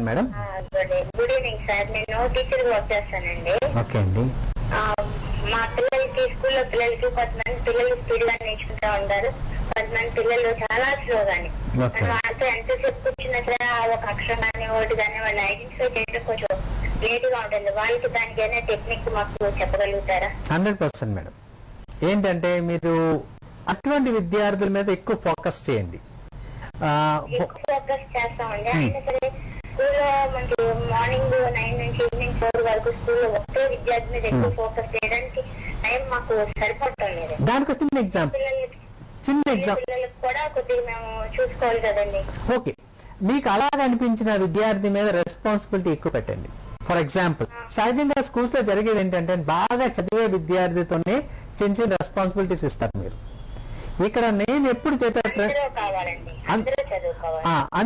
Madam. Good evening sir. నేను teacher work చేస్తానండి. Okay అండి. మా పిల్లలకి స్కూల్లో పిల్లలకి కొంతమంది పిల్లలు స్పీడ్ గా నేర్చుకుంటా ఉంటారు, కొంతమంది పిల్లలు చాలా స్లోగాని. వాళ్ళతో ఎంతసేపు కూర్చున్నా సరే ఒక అక్షరం కానీ ఒకటి కానీ వాళ్ళు ఐడెంటిఫై చేయడం కొంచెం లేట్ గా ఉంటుంది. వాళ్ళకి దానికి ఏదైనా టెక్నిక్ మాకు చెప్పగలుగుతారా? 100% మేడం. ఏంటంటే మీరు అటువంటి విద్యార్థుల మీద ఎక్కువ ఫోకస్ చేయండి. ఫోకస్ చేస్తామండి. అయినా సరే స్కూల్లో మనకి మార్నింగ్ 9 నుంచి ఈవినింగ్ 4 వరకు స్కూల్లో ఒకే విద్యార్థి మీద ఎక్కువ ఫోకస్ చేయడానికి టైం మాకు సరిపోవటం లేదు. దానికి చిన్న ఎగ్జాంపుల్ పిల్లలకు కూడా కొద్దిగా మేము చూసుకోవాలి కదండి. ఓకే, మీకు అలాగ అనిపించిన విద్యార్థి మీద రెస్పాన్సిబిలిటీ ఎక్కువ పెట్టండి. ఫర్ ఎగ్జాంపుల్, సహజంగా స్కూల్స్ లో జరిగేది ఏంటంటే బాగా చదివే విద్యార్థితోనే చిన్న చిన్న రెస్పాన్సిబిలిటీస్ ఇస్తారు. మీరు ఇక్కడ నేను ఎప్పుడు చెప్పేది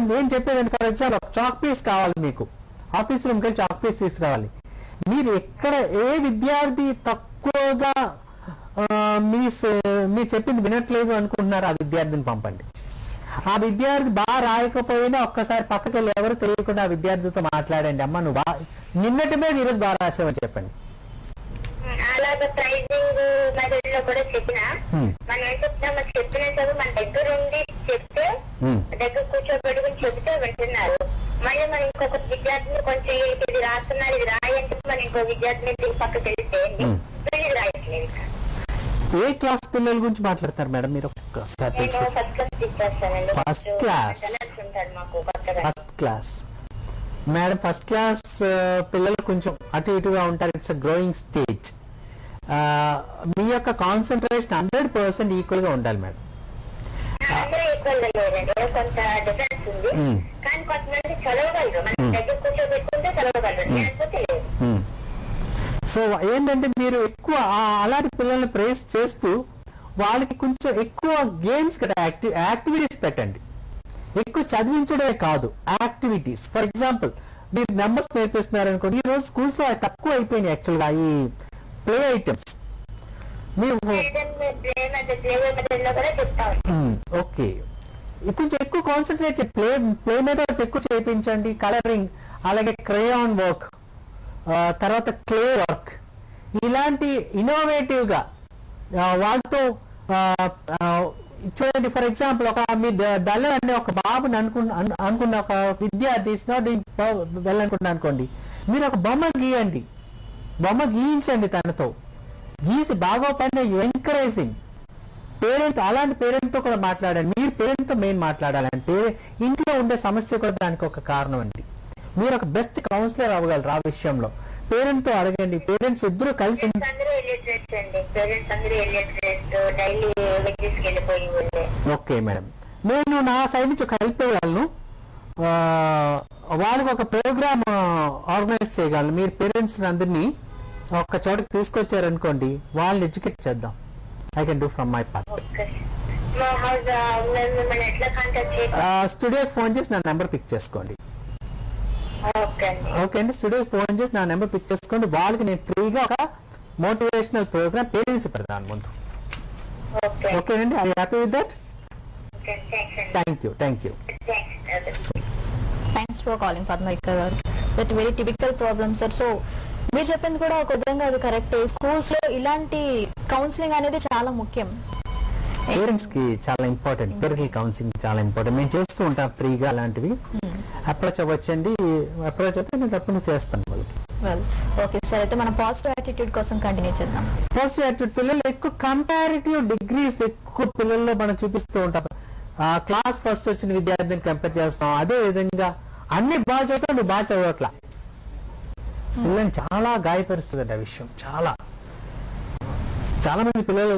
నేను చెప్పేదండి, ఫర్ ఎగ్జాంపుల్ ఒక చాక్ పీస్ కావాలి మీకు, ఆఫీస్ రూమ్కి వెళ్ళి చాక్ పీస్ తీసుకురావాలి. మీరు ఎక్కడ ఏ విద్యార్థి తక్కువగా మీరు చెప్పింది వినట్లేదు అనుకుంటున్నారు ఆ విద్యార్థిని పంపండి. ఆ విద్యార్థి బాగా రాయకపోయినా ఒక్కసారి పక్కకి వెళ్ళి ఎవరు తెలియకుండా ఆ విద్యార్థితో మాట్లాడండి. అమ్మ నువ్వు నిన్నటి మీద ఈరోజు బాగా రాసావని చెప్పండి. అలాగే ప్రైజింగ్ మెథడ్ లో కూడా చెప్పినా మనం ఏం చెప్తున్నామో చెప్పిన చదువు మన దగ్గర ఉండి చెప్తే దగ్గర కూర్చోబెట్టుకుని చెప్తే వింటున్నారు. మళ్ళీ మనం ఇంకొక విద్యార్థిని కొంచెం ఇది రాస్తున్నారు ఇది రాయంటే మనం ఇంకో విద్యార్థిని పక్కకి వెళ్తే ఇది రాయట్లేదు. ఏ క్లాస్ పిల్లల గురించి మాట్లాడతారు మేడం మీరు? First class madam. First class పిల్లలు కొంచెం అటు ఇటుగా ఉంటారు. It's growing stage. మీ యొక్క కాన్సన్ట్రేషన్ 100% ఈక్వల్ గా ఉండాలి మేడం. కొంత డిఫరెన్స్ ఉంది కానీ కొంతమంది చదవగలరు, మన దగ్గర కూర్చోబెట్టుకుంటే చదవగలరు, లేకపోతే లేదు. సో ఏంటంటే మీరు ఎక్కువ అలాంటి పిల్లల్ని ప్రేస్ చేస్తూ వాళ్ళకి కొంచెం ఎక్కువ గేమ్స్ యాక్టివిటీస్ పెట్టండి. ఎక్కువ చదివించడమే కాదు, యాక్టివిటీస్. ఫర్ ఎగ్జాంపుల్ మీరు నెంబర్స్ నేర్పిస్తున్నారు అనుకోండి, ఈ రోజు స్కూల్స్ లో తక్కువ అయిపోయినాయి యాక్చువల్గా ఈ ప్లే ఐటమ్స్. మీరు ఓకే కొంచెం ఎక్కువ కాన్సన్ట్రేట్ ప్లే మెథడ్స్ ఎక్కువ చేయించండి. కలరింగ్, అలాగే క్రేయాన్ వర్క్, తర్వాత క్లే వర్క్, ఇలాంటి ఇన్నోవేటివ్ గా వాళ్ళతో చూడండి. ఫర్ ఎగ్జాంపుల్ ఒక మీ డల్ అనే ఒక బాబుని అనుకున్న ఒక విద్యార్థి వెళ్ళనుకున్నా అనుకోండి, మీరు ఒక బొమ్మ గీయండి, బొమ్మ గీయించండి, తనతో గీసి బాగోపడిన యు ఎంకరేజింగ్ పేరెంట్. అలాంటి పేరెంట్ తో కూడా మాట్లాడండి. మీరు పేరెంట్ తో మెయిన్ మాట్లాడాలంటే ఇంట్లో ఉండే సమస్య కూడా దానికి ఒక కారణం అండి. మీరు ఒక బెస్ట్ కౌన్సిలర్ అవ్వగలరు ఆ విషయంలో. పేరెంట్ తో అడగండి, పేరెంట్స్ ఇద్దరు కలిసి. ఓకే మేడం, నేను నా సైడ్ నుంచి కలిపేయగలను, వాళ్ళకి ఒక ప్రోగ్రామ్ ఆర్గనైజ్ చేయగలను. మీరు పేరెంట్స్ అందరినీ ఒక చోటకి తీసుకొచ్చారనుకోండి, వాళ్ళని ఎడ్యుకేట్ చేద్దాం. I can do from my part. స్టూడియోకి ఫోన్ చేసి నా నెంబర్ పిక్ చేసుకోండి. ఓకే అండి, స్టూడియోకి ఫోన్ చేసి నా నెంబర్ పిక్ చేసుకోండి. వాళ్ళకి నేను ఫ్రీగా ఒక మోటివేషనల్ ప్రోగ్రామ్ పేరెంట్స్ పెడతాను ముందు. ఓకేనండి, I happy with that. Thank you. Thanks for calling Padmarika గారు. That very typical problem sir. So మీరు చెప్పింది కూడా ఒక విధంగా అది కరెక్ట్. స్కూల్స్ లో ఇలాంటి కౌన్సిలింగ్ అనేది చాలా ముఖ్యం. పేరెంట్స్ కి చాలా ఇంపార్టెంట్. పేరెంటల్ కౌన్సిలింగ్ చాలా ఇంపార్టెంట్. మేము చేస్తూ ఉంటాం ఫ్రీగా అలాంటివి. అప్రోచ్ అవ్వచ్చండి. అప్రోచ్ అయితే నేను తప్పకుండా చేస్తాను వాళ్ళకి. ఓకే సార్, అయితే మనం పాజిటివ్ యాటిట్యూడ్ కోసం కంటిన్యూ చేద్దాం. పాజిటివ్ యాటిట్యూడ్ పిల్లలు ఎక్కువ కంపారిటివ్ డిగ్రీస్ ఎక్కువ పిల్లల్లో మనం చూపిస్తూ ఉంటాం. క్లాస్ ఫస్ట్ వచ్చిన విద్యార్థిని కంపేర్ చేస్తాం. అదే విధంగా అన్ని బాగా చదువుతావు, నువ్వు బాగా చదవట్లా, పిల్లల్ని చాలా గాయపరుస్తుంది ఆ విషయం. చాలా మంది పిల్లలు,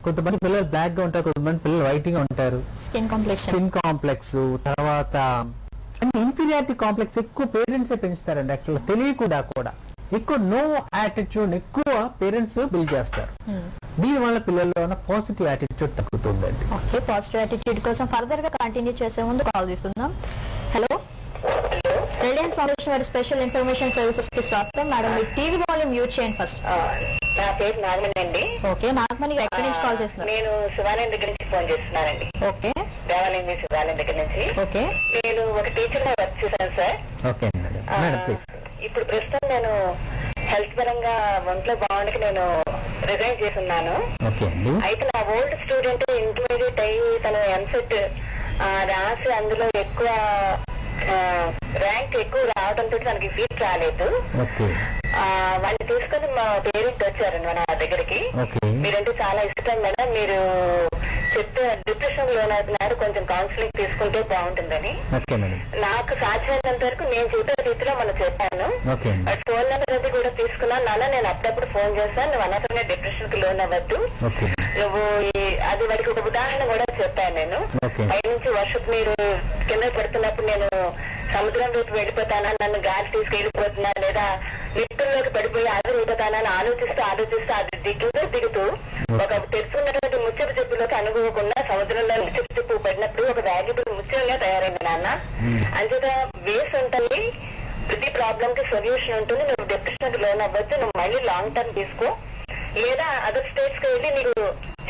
కొంతమంది పిల్లలు బ్లాక్ గా ఉంటారు, కొంతమంది పిల్లలు వైట్ గా ఉంటారు. స్కిన్ కాంప్లెక్స్, తర్వాత ఇన్ఫీరియారిటీ కాంప్లెక్స్ ఎక్కువ పేరెంట్సే పెంచుతారండి. యాక్చువల్గా తెలియకుండా కూడా ఎక్కువ నో యాటిట్యూడ్ ఎక్కువ పేరెంట్స్ బిల్డ్ చేస్తారు. దీని వల్ల పిల్లల్లో ఉన్న పాజిటివ్ యాటిట్యూడ్ తగ్గుతుందండి. ఓకే, పాజిటివ్ యాటిట్యూడ్ కోసం ఫర్దర్ గా కంటిన్యూ చేసే ముందు కాల్ తీసుకుందాం. హలో, రిలయన్స్ ఫౌండేషన్ వారి స్పెషల్ ఇన్ఫర్మేషన్ సర్వీసెస్ కి స్వాగతం. మేడం, మీ టీవీ వాల్యూమ్ మ్యూట్ చేయండి ఫస్ట్. నా పేరు నాగమణి అండి. ఓకే, నాగమణి ఎక్కడి నుంచి కాల్ చేస్తున్నారు? నేను శివాలయం దగ్గర నుంచి ఫోన్ చేస్తున్నానండి. ఓకే, దేవాలయం శివాలయం దగ్గర నుంచి. ఓకే, నేను ఒక టీచర్ గా వర్క్ చేశాను సార్. Okay madam, please. ఇప్పుడు ప్రస్తుతం నేను హెల్త్ పరంగా ఒంట్లో బాగుండకి నేను రిజైన్ చేస్తున్నాను. ఓకే అండి. అయితే నా ఓల్డ్ స్టూడెంట్ ఇంటర్మీడియట్ అయ్యి తను ఎంసెట్ రాసి అందులో ఎక్కువ ర్యాంక్ ఎక్కువ రావడంతో తనకి సీట్ రాలేదు. ఓకే. వాళ్ళని తీసుకొని మా పేరెంట్ వచ్చారు నా దగ్గరికి. మీరంటే చాలా ఇష్టం మేడం, మీరు చెప్తే డిప్రెషన్ లోనవుతున్నారు, కొంచెం కౌన్సిలింగ్ తీసుకుంటే బాగుంటుందని. నాకు సాధ్యమైనంత వరకు నేను చెప్పే రీతిలో మనం చెప్పాను. ఫోన్ నెంబర్ అది కూడా తీసుకున్నాను. నాన్న నేను అప్పుడప్పుడు ఫోన్ చేస్తాను, నువ్వు అనవసరంగా డిప్రెషన్ కి లోన్ అవ్వద్దు, నువ్వు అది వాడికి ఒక ఉదాహరణ కూడా చెప్పాను నేను. పైనుంచి వర్షపు నీరు కింద పడుతున్నప్పుడు నేను సముద్రం వైపు వెళ్ళిపోతానా, నన్ను గాలి తీసుకెళ్లిపోతున్నా, లేదా నిప్పుల్లోకి పడిపోయి ఆవిరైపోతానని ఆలోచిస్తూ అది దిగుతూ ఒక తెరుచుకున్నటువంటి ముచ్చపు చెప్పులోకి అనుకోకుండా సముద్రంలో ముచ్చపు చెప్పు పడినప్పుడు ఒక వాల్యుబుల్ ముత్యంగా తయారైంది నాన్న. అంచేత వేస్ ఉంటుంది, ప్రతి ప్రాబ్లం కి సొల్యూషన్ ఉంటుంది. నువ్వు డిప్రెషన్ కి లోన్ అవ్వద్దు, నువ్వు మళ్ళీ లాంగ్ టర్మ్ తీసుకో, లేదా అదర్ స్టేట్స్ కి వెళ్ళి నీకు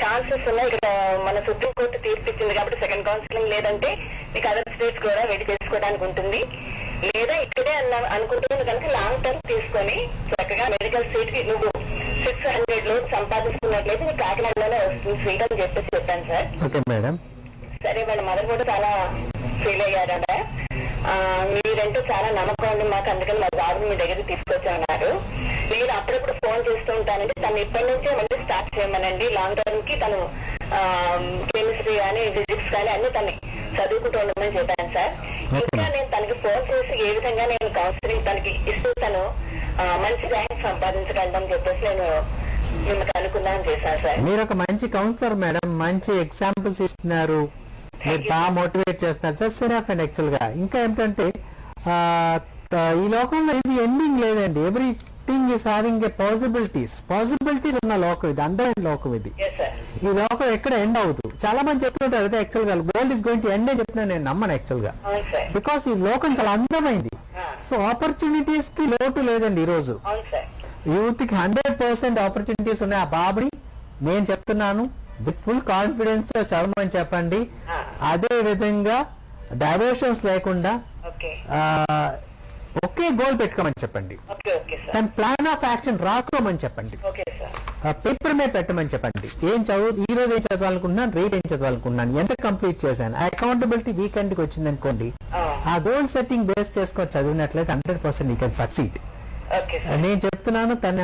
ఛాన్సెస్ ఉన్నాయి. ఇక్కడ మన సుప్రీం కోర్టు తీర్పిచ్చింది కాబట్టి సెకండ్ కౌన్సిలింగ్ లేదంటే నీకు అదర్ స్టేట్స్ కూడా వెళ్ళి చేసుకోవడానికి ఉంటుంది. లేదా ఇక్కడే అనుకుంటుంది కనుక లాంగ్ టర్మ్ తీసుకొని చక్కగా మెడికల్ సీట్ కి నువ్వు 600 లోపు సంపాదిస్తున్నట్లయితే నీకు కాకినాడలోనే వస్తుంది సీట్ అని చెప్పాను సార్. సరే, వాళ్ళ మదర్ కూడా చాలా ఫీల్ అయ్యారట. మీరంటే చాలా నమ్మకం ఉంది మాకు, అందుకని మా బాబుని మీ దగ్గర తీసుకొచ్చామన్నారు. నేను అప్పుడప్పుడు ఫోన్ చేస్తూ ఉంటానండి, తను ఇప్పటి నుంచే మళ్ళీ స్టార్ట్ చేయమనండి. లాంగ్ టర్మ్ కి తను కెమిస్ట్రీ కానీ ఫిజిక్స్ కానీ అన్ని తనకి చదువుకుంటూ ఉండమని చెప్పాను సార్. ఇంకా నేను తనకి ఫోన్ చేసి ఏ విధంగా నేను కౌన్సిలింగ్ తనకి ఇస్తూ తను మంచి ర్యాంక్ సంపాదించగలదని చెప్పేసి నేను మిమ్మల్ని అనుకున్నాను చేశాను సార్. మీరు ఒక మంచి కౌన్సిలర్ మేడం, మంచి ఎగ్జాంపుల్స్ ఇస్తున్నారు, మీరు బాగా మోటివేట్ చేస్తున్నారు సార్. సరే ఫ్రెండ్, యాక్చువల్ గా ఇంకా ఏంటంటే ఈ లోకంలో ఇది ఎండింగ్ లేదండి. Everything is having A possibilities ఉన్న లోకం ఇది, అందమైన లోకం ఇది. ఈ లోకం ఎక్కడ ఎండ్ అవుతూ చాలా మంది చెప్తుంటారు అదే యాక్చువల్ గా world is going to end అని చెప్తున్నా నేను నమ్మను యాక్చువల్ గా. బికాస్ ఈ లోకం చాలా అందమైంది. సో ఆపర్చునిటీస్ కి లోటు లేదండి. ఈ రోజు యూత్ కి 100% ఆపర్చునిటీస్ ఉన్నాయి. ఆ బాబుని నేను చెప్తున్నాను విత్ ఫుల్ కాన్ఫిడెన్స్ తో చదవమని చెప్పండి. అదే విధంగా డైవర్షన్స్ లేకుండా ఒకే గోల్ పెట్టుకోమని చెప్పండి. తన ప్లాన్ ఆఫ్ యాక్షన్ రాసుకోమని చెప్పండి. పేపర్ మీద పెట్టమని చెప్పండి. ఈ రోజు ఏం చదవాలనుకుంటున్నాను, రేపు ఏం చదవాలనుకుంటున్నాను, ఎంత కంప్లీట్ చేశాను. అకౌంటబిలిటీ వీకెండ్ కి వచ్చింది అనుకోండి, ఆ గోల్ సెట్టింగ్ బేస్ చేసుకొని చదివినట్లయితే 100% యూ కెన్ సక్సీడ్. నేను చెప్తున్నాను, తన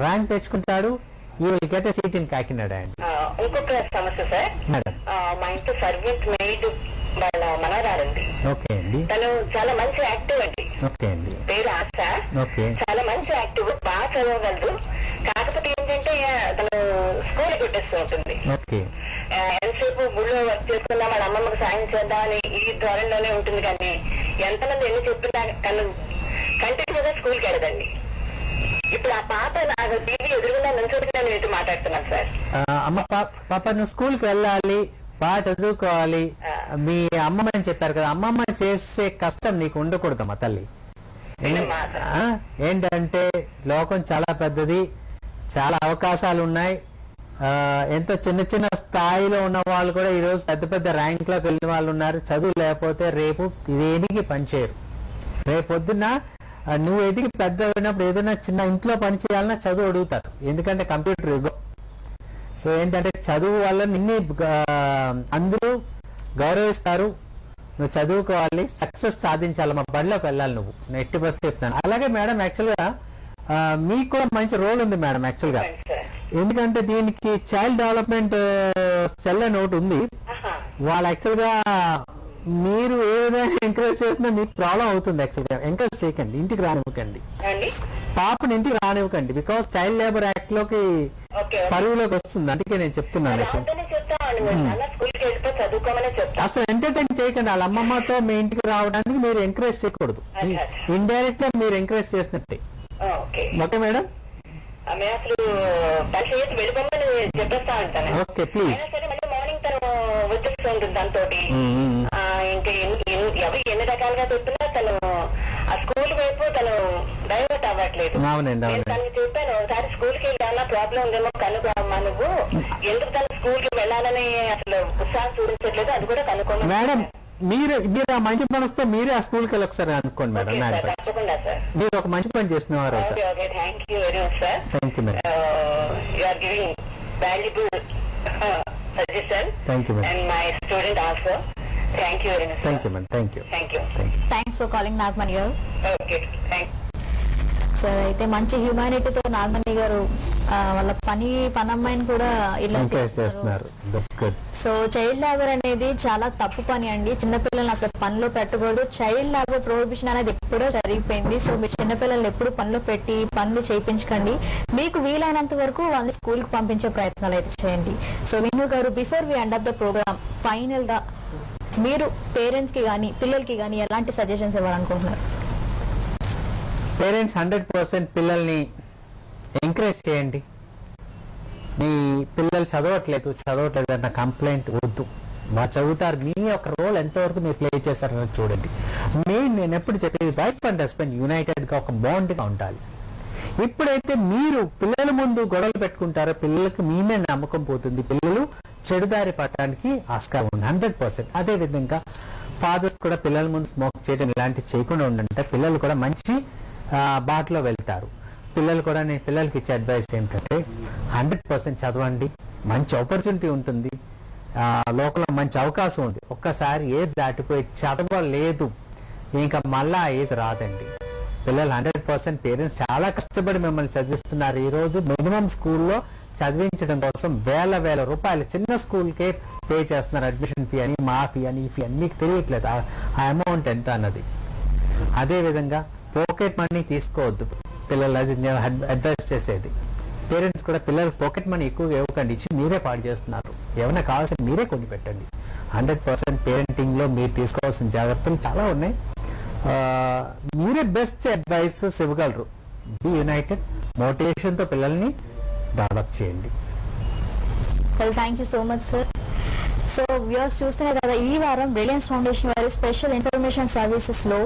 ర్యాంక్ తెచ్చుకుంటాడు. You will get a seat in Kakinada. ఇంకొక సమస్య సార్, మా ఇంట్లో సర్వెంట్ మెయిడ్ వాళ్ళ మనవరాలండి. ఓకే అండి. తను చాలా మంచి యాక్టివ్ అండి. ఓకే అండి. పేరు ఆశ. ఓకే. చాలా మంచి యాక్టివ్, బాగా చదవగలదు. కాకపోతే ఏంటంటే తను స్కూల్ కొట్టేస్తూ ఉంటుంది. ఓకే. ఎంతసేపు గుళ్ళో వర్క్ చేసుకున్నా వాళ్ళ అమ్మమ్మకు సాయం చేద్దామని ఈ ధోరణిలోనే ఉంటుంది. కానీ ఎంతమంది ఎన్ని చెప్పినా తను కంటిన్యూగా స్కూల్కి వెళ్ళదండి. ఇప్పుడు ఆ పాప నాకు టీవీ ఎదురుగుండా నుంచోటి నేను మీతో మాట్లాడుతున్నాను సార్. అమ్మ పాప నువ్వు స్కూల్కి వెళ్ళాలి, బాగా చదువుకోవాలి. మీ అమ్మమ్మని చెప్పారు కదా, అమ్మమ్మ చేసే కష్టం నీకు ఉండకూడదమ్మా తల్లి. ఏంటంటే లోకం చాలా పెద్దది, చాలా అవకాశాలు ఉన్నాయి. ఎంతో చిన్న చిన్న స్థాయిలో ఉన్న వాళ్ళు కూడా ఈ రోజు పెద్ద పెద్ద ర్యాంక్ లోకి వెళ్ళిన వాళ్ళు ఉన్నారు. చదువు లేకపోతే రేపు దేనికి పనిచేయరు. రేపు పొద్దున్న నువ్వు ఎదిగి పెద్ద అయినప్పుడు ఏదైనా చిన్న ఇంట్లో పని చేయాలన్నా చదువు అడుగుతారు, ఎందుకంటే కంప్యూటర్ యుగం. సో ఏంటంటే చదువు వల్ల నిన్ను అందరూ గౌరవిస్తారు. నువ్వు చదువుకోవాలి, సక్సెస్ సాధించాలి, మా బడిలోకి వెళ్ళాలి నువ్వు. నేను 80% చెప్తాను. అలాగే మేడం, యాక్చువల్ గా మీకు కూడా మంచి రోల్ ఉంది మేడం యాక్చువల్ గా. ఎందుకంటే దీనికి చైల్డ్ డెవలప్మెంట్ సెల్ అని ఒకటి ఉంది. వాళ్ళు యాక్చువల్ గా మీరు ఏ విధంగా ఎంకరేజ్ చేసినా మీకు ప్రాబ్లం అవుతుంది. యాక్చువల్ గా ఎంకరేజ్ చేయకండి, ఇంటికి రానివ్వకండి, పాపని ఇంటికి రానివ్వకండి. బికాస్ చైల్డ్ లేబర్ యాక్ట్ లోకి పరువులోకి వస్తుంది. అందుకే నేను చెప్తున్నాను. అసలు ఎంటర్టైన్ చేయకండి. వాళ్ళ అమ్మమ్మతో మీ ఇంటికి రావడానికి మీరు ఎంకరేజ్ చేయకూడదు. ఇండైరెక్ట్ గా మీరు ఎంకరేజ్ చేసినట్టే. Okay madam. అసలు వెళ్ళిపోమని చెప్పేస్తా ఉంటాను. Okay please. మార్నింగ్ తను వచ్చేస్తూ ఉంటుంది దాంతో. ఇంకా ఎవరు ఎన్ని రకాలుగా చెప్పినా తను ఆ స్కూల్ వైపు తను డైవర్ట్ అవ్వట్లేదు. అవునండి. తనకి చెప్పాను, ఒకసారి స్కూల్ కి ఏమైనా ప్రాబ్లం ఉందేమో కనుక అమ్మా, నువ్వు ఎందుకు తను స్కూల్ కి వెళ్ళాలని అసలు ఉత్సాహం చూపించట్లేదు, అది కూడా కనుక్కోండి మేడం. మీరు ఆ మంచి మనసుతో మీరే ఆ స్కూల్కి వెళ్ళి ఒకసారి అనుకోండి మేడం. తప్పకుండా సార్, మీరు ఒక మంచి పని చేస్తున్నారు. Thank you very much sir. Thank you madam. You are giving valuable suggestion. Thank you madam. And my student also. Thank you very much. Thank you madam. Thank you. Thanks for calling Nagamani గారు. Okay, thank you. Sir అయితే మంచి హ్యూమానిటీతో నాగమణి గారు వాళ్ళ పనమ్మాయిని కూడా ఇలా చేస్తున్నారు. So child labour అనేది చాలా తప్పు పని అండి. చిన్నపిల్లల్ని అసలు పనిలో పెట్టకూడదు. చైల్డ్ లేబర్ ప్రొహిబిషన్ అనేది ఎప్పుడో జరిగిపోయింది. సో మీ చిన్నపిల్లల్ని ఎప్పుడు పనిలో పెట్టి పనులు చేయించకండి. మీకు వీలైనంత వరకు వాళ్ళని స్కూల్ కి పంపించే ప్రయత్నాలు అయితే చేయండి. సో విను గారు, before we end of the program, final గా మీరు పేరెంట్స్ కి గానీ పిల్లలకి గానీ ఎలాంటి సజెషన్స్ ఇవ్వాలనుకుంటున్నారు? పేరెంట్స్ 100% పిల్లల్ని ఎంకరేజ్ చేయండి. మీ పిల్లలు చదవట్లేదు అన్న కంప్లైంట్ వద్దు. వాళ్ళు చదువుతారు. మీ యొక్క రోల్ ఎంతవరకు మీరు ప్లే చేస్తారని చూడండి. నేను ఎప్పుడు చెప్పేది, వైఫ్ అండ్ హస్బెండ్ యునైటెడ్ గా ఒక బాండ్ గా ఉండాలి. ఎప్పుడైతే మీరు పిల్లల ముందు గొడవలు పెట్టుకుంటారో పిల్లలకి మీ మీద నమ్మకం పోతుంది. పిల్లలు చెడుదారి పడటానికి ఆస్కారం ఉంది 100%. అదే విధంగా ఫాదర్స్ కూడా పిల్లల ముందు స్మోక్ చేయడం ఇలాంటివి చేయకుండా ఉండంటే పిల్లలు కూడా మంచి బాటలో వెళ్తారు. పిల్లలు కూడా నేను పిల్లలకి ఇచ్చే అడ్వైస్ ఏంటంటే 100% చదవండి. మంచి ఆపర్చునిటీ ఉంటుంది, లోకంలో మంచి అవకాశం ఉంది. ఒక్కసారి ఏజ్ దాటిపోయి చదవలేదు ఇంకా మళ్ళా ఆ ఏజ్ రాదండి. పిల్లలు 100% పేరెంట్స్ చాలా కష్టపడి మిమ్మల్ని చదివిస్తున్నారు. ఈ రోజు మినిమం స్కూల్లో చదివించడం కోసం వేల రూపాయలు చిన్న స్కూల్కే పే చేస్తున్నారు. అడ్మిషన్ ఫీ అని, మా ఫీ అని, ఈ ఫీ అని. మీకు తెలియట్లేదు ఆ అమౌంట్ ఎంత అన్నది. అదే విధంగా పాకెట్ మనీ తీసుకోవద్దు పిల్లలు. అది అడ్వైస్ చేసేది. పేరెంట్స్ కూడా పిల్లలు పాకెట్ మనీ ఎక్కువగా ఇవ్వకండి. ఇచ్చి మీరే పాడు చేస్తున్నారు. ఏమైనా కావాల్సిన మీరే కొని పెట్టండి. 100% పేరెంటింగ్ లో మీరు తీసుకోవాల్సిన జాగ్రత్తలు చాలా ఉన్నాయి. మీరే బెస్ట్ అడ్వైస్ ఇవ్వగలరు. Be united. మోటివేషన్ తో పిల్లల్ని డెవలప్ చేయండి. Thank you so much sir. So viewers చూస్తున్నారు కదా, ఈ వారం రిలయన్స్ ఫౌండేషన్ వారి స్పెషల్ ఇన్ఫర్మేషన్ సర్వీసెస్ లో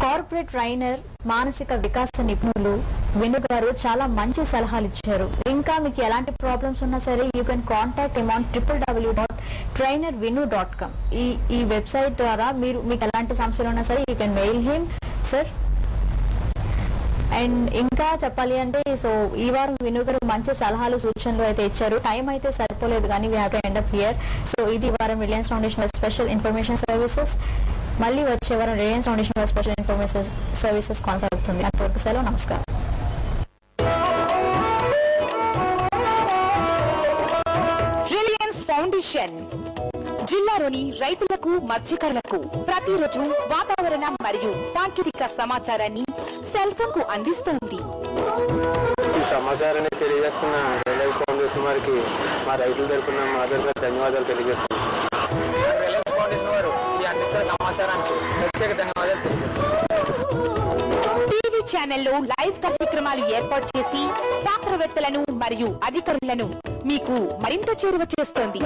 కార్పొరేట్ ట్రైనర్, మానసిక వికాస నిపుణులు విను గారు చాలా మంచి సలహాలు ఇచ్చారు. ఇంకా మీకు ఎలాంటి ప్రాబ్లమ్స్ ఉన్నా సరే you can contact him on www.trainervinu.com. ఈ వెబ్సైట్ ద్వారా మీకు ఎలాంటి సమస్యలు ఉన్నా సరే you can mail him sir. And ఇంకా చెప్పాలి అంటే, సో ఈ వారం విను గారు మంచి సలహాలు సూచనలు అయితే ఇచ్చారు. టైం అయితే సరిపోలేదు కానీ we have to end up here. So ఇది వారం Reliance foundation special information services. మళ్ళీ వచ్చే వారం Reliance foundation special information services కొనసాగుతుంది. అంతవరకు సెలవు, నమస్కారం. రిలయన్స్ ఫౌండేషన్ జిల్లాలోని రైతులకు, మత్స్యకారులకు ప్రతిరోజు వాతావరణ మరియు సాంకేతిక సమాచారాన్ని సెల్ ఫోన్ కు అందిస్తోంది. ఈ సమాచారాన్ని తెలియజేస్తున్న రిలయన్స్ ఫౌండేషన్ వారికి మా రైతుల తరపున మా ధన్యవాదాలు తెలియజేస్తున్నాం. రిలయన్స్ ఫౌండేషన్ వారు ఈ అందించిన సమాచారానికి ప్రత్యేక ధన్యవాదాలు తెలియజేస్తున్నాం. టీవీ ఛానల్లో లైవ్ కార్యక్రమాలు ఏర్పాటు చేసి శాస్త్రవేత్తలను మరియు అధికారులను మీకు మరింత చేరువ చేస్తోంది.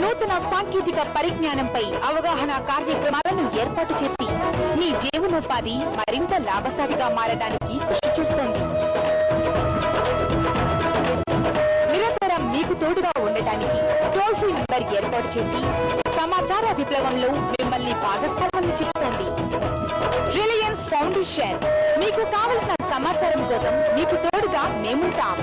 నూతన సాంకేతిక పరిజ్ఞానంపై అవగాహన కార్యక్రమాలను ఏర్పాటు చేసి మీ జీవనోపాధి మరింత లాభసాటిగా మారడానికి కృషి చేస్తోంది. నిరంతరం మీకు తోడుగా ఉండటానికి టోల్ ఫ్రీ నంబర్ ఏర్పాటు చేసి సమాచార విప్లవంలో మిమ్మల్ని భాగస్వామ్యం చేస్తోంది. రిలయన్స్ ఫౌండేషన్ మీకు కావలసిన సమాచారం కోసం మీకు తోడుగా మేముంటాం.